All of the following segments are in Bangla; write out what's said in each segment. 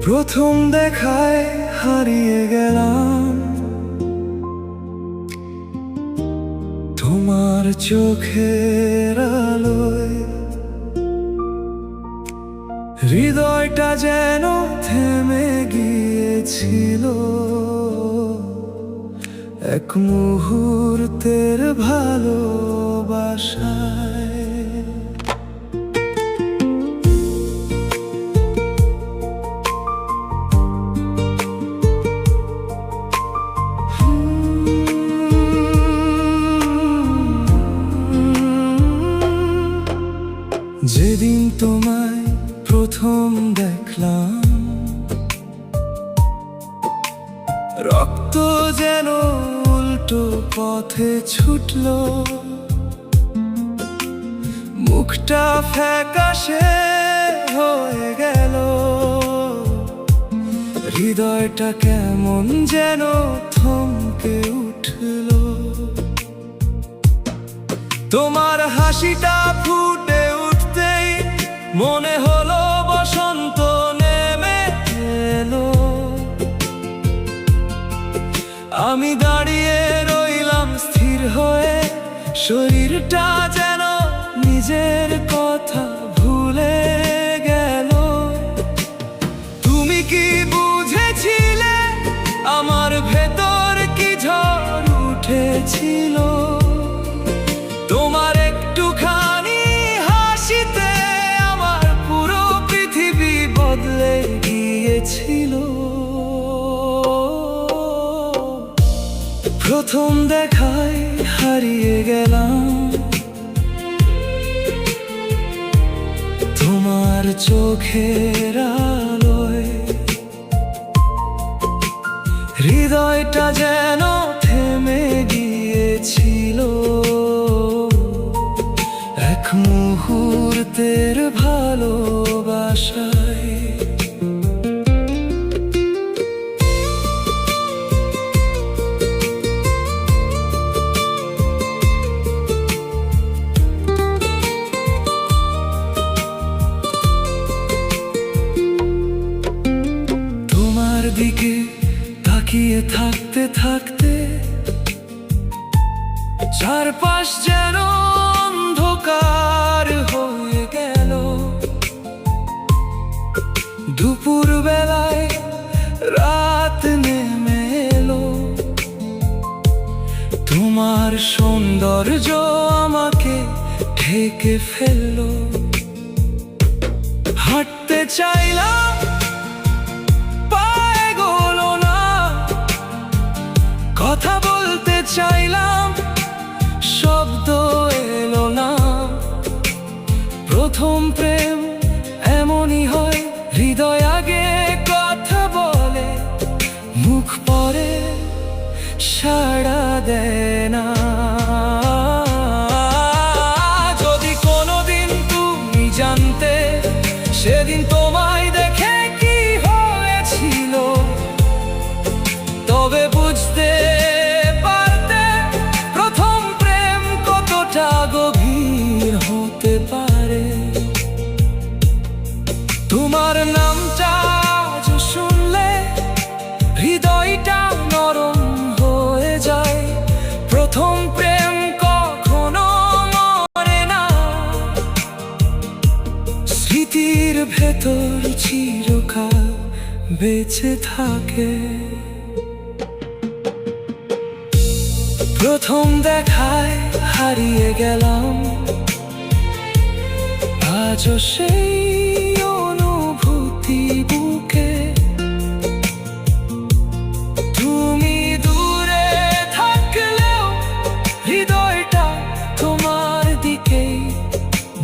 প্রথম দেখায় হারিয়ে গেলাম তোমার চোখের আলোয়। হৃদয়টা যেন থেমে গিয়েছিল এক মুহূর্তের ভালোবাসায়। যেদিন তোমায় প্রথম দেখলাম রক্ত যেন উল্টো পথে ছুটলো, মুখটা ফ্যাকাশে হয়ে গেল, হৃদয়টা কেমন যেন থমকে উঠলো। তোমার হাসিটা ফুটে উঠতেই মনে হলো বসন্ত নেমে এলো। আমি দাঁড়িয়ে রইলাম স্থির হয়ে, শরীরটা যেন নিজের কথা ভুলে গেল। তুমি কি বুঝেছিলে আমার ভেতর কি ঝড় উঠেছিল? তোমার একটুখানি হাসিতে আমার পুরো পৃথিবী বদলে গিয়েছিল। প্রথম দেখায় হারিয়ে গেলাম তোমার চোখের আলোয়। হৃদয়টা যেন থেমে গিয়েছিল এক মুহূর্তের ভালোবাসায়। তোমার দিকে তাকিয়ে থাকতে থাকতে চারপাশ যেন অন্ধকার হয়ে গেল। দুপুর বেলায় রাত নেমে এলো, তোমার সৌন্দর্য আমাকে ঢেকে ফেললো। হাঁটতে চাইলাম পায়ে গেলো না, কথা বলতে চাইলাম শব্দ এলো না। প্রথম প্রেম এমনই হয়, হৃদয় আগে কথা বলে, মুখ পরে সাড়া দেয় না। যদি কোনোদিন তুমি জানতে সেদিন তোমায় দেখে কি হয়েছিল, তবে বুঝতে পারতে প্রথম প্রেম কতটা গভীর হতে পারে। তোমার নামটা আজ শুনলে হৃদয়টা নরম হয়ে যায়। প্রথম প্রেম কখনো মরে না, স্মৃতির ভেতর চিরকাল বেঁচে থাকে। প্রথম দেখায় হারিয়ে গেলাম, আজও সেই অনুভূতি বুকে। তুমি দূরে থাকলেও হৃদয়টা তোমার দিকেই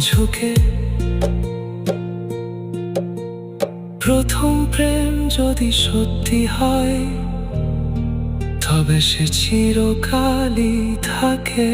ঝুঁকে। প্রথম প্রেম যদি সত্যি হয় তবে সে চিরকালই থাকে।